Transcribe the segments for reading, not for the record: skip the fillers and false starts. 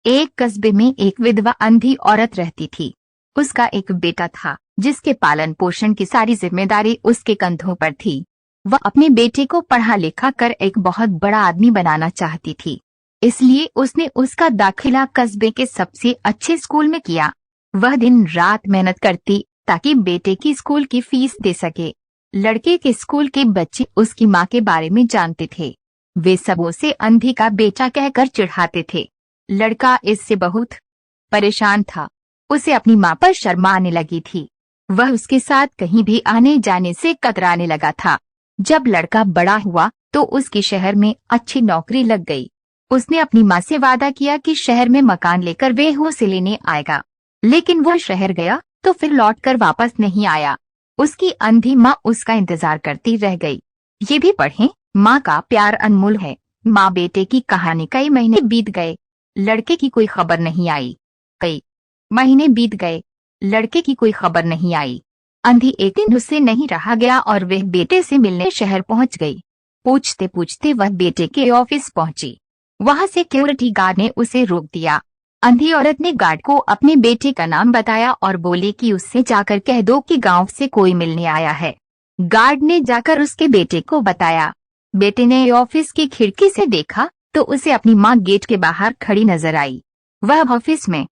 एक कस्बे में एक विधवा अंधी औरत रहती थी। उसका एक बेटा था जिसके पालन पोषण की सारी जिम्मेदारी उसके कंधों पर थी। वह अपने बेटे को पढ़ा लिखा कर एक बहुत बड़ा आदमी बनाना चाहती थी, इसलिए उसने उसका दाखिला कस्बे के सबसे अच्छे स्कूल में किया। वह दिन रात मेहनत करती ताकि बेटे की स्कूल की फीस दे सके। लड़के के स्कूल के बच्चे उसकी माँ के बारे में जानते थे। वे सब उसे अंधी का बेटा कहकर चिढ़ाते थे। लड़का इससे बहुत परेशान था। उसे अपनी माँ पर शर्म आने लगी थी। वह उसके साथ कहीं भी आने जाने से कतराने लगा था। जब लड़का बड़ा हुआ तो उसकी शहर में अच्छी नौकरी लग गई। उसने अपनी माँ से वादा किया कि शहर में मकान लेकर वे उसे लेने आएगा, लेकिन वह शहर गया तो फिर लौटकर वापस नहीं आया। उसकी अंधी माँ उसका इंतजार करती रह गई। ये भी पढ़ें, माँ का प्यार अनमोल है। माँ बेटे की कहानी। कई महीने बीत गए, लड़के की कोई खबर नहीं आई। कई महीने बीत गए, लड़के की कोई खबर नहीं आई। अंधी एक दिन उससे नहीं रहा गया और वह बेटे से मिलने शहर पहुंच गई। पूछते पूछते वह बेटे के ऑफिस पहुंची। वहां सिक्योरिटी गार्ड ने उसे रोक दिया। अंधी औरत ने गार्ड को अपने बेटे का नाम बताया और बोली कि उससे जाकर कह दो कि गांव से कोई मिलने आया है। गार्ड ने जाकर उसके बेटे को बताया। बेटे ने ऑफिस की खिड़की से देखा तो उसे अपनी माँ गेट के बाहर खड़ी नजर आई। वह ऑफिस में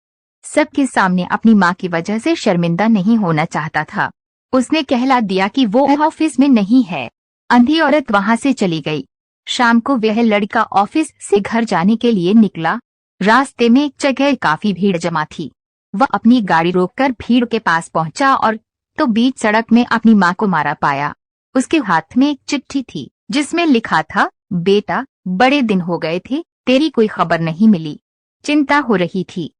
सबके सामने अपनी माँ की वजह से शर्मिंदा नहीं होना चाहता था। उसने कहला दिया कि वो ऑफिस में नहीं है। अंधी औरत वहां से चली गई। शाम को वह लड़का ऑफिस से घर जाने के लिए निकला। रास्ते में एक जगह काफी भीड़ जमा थी। वह अपनी गाड़ी रोककर भीड़ के पास पहुंचा और तो बीच सड़क में अपनी माँ को मारा पाया। उसके हाथ में एक चिट्ठी थी जिसमें लिखा था, बेटा, बड़े दिन हो गए थे, तेरी कोई खबर नहीं मिली। चिंता हो रही थी,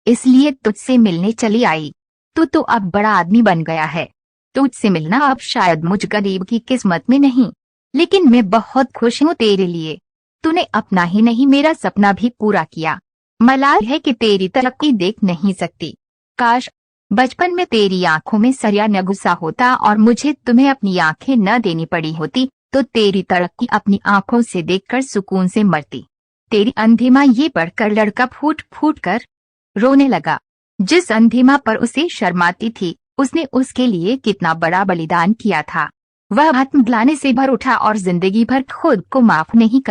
इसलिए तुझसे मिलने चली आई। तू तो अब बड़ा आदमी बन गया है। तुझसे मिलना अब शायद मुझ गरीब की किस्मत में नहीं, लेकिन मैं बहुत खुश हूँ तेरे लिए। तूने अपना ही नहीं मेरा सपना भी पूरा किया। मलाल है कि तेरी तरक्की देख नहीं सकती। काश बचपन में तेरी आंखों में सरिया न गुस्सा होता और मुझे तुम्हें अपनी आंखें न देनी पड़ी होती तो तेरी तरक्की अपनी आंखों से देखकर सुकून से मरती। तेरी अंधी माँ। ये पढ़कर लड़का फूट फूट कर रोने लगा। जिस अंधी माँ पर उसे शर्माती थी, उसने उसके लिए कितना बड़ा बलिदान किया था। वह आत्मग्लानि से भर उठा और जिंदगी भर खुद को माफ नहीं कर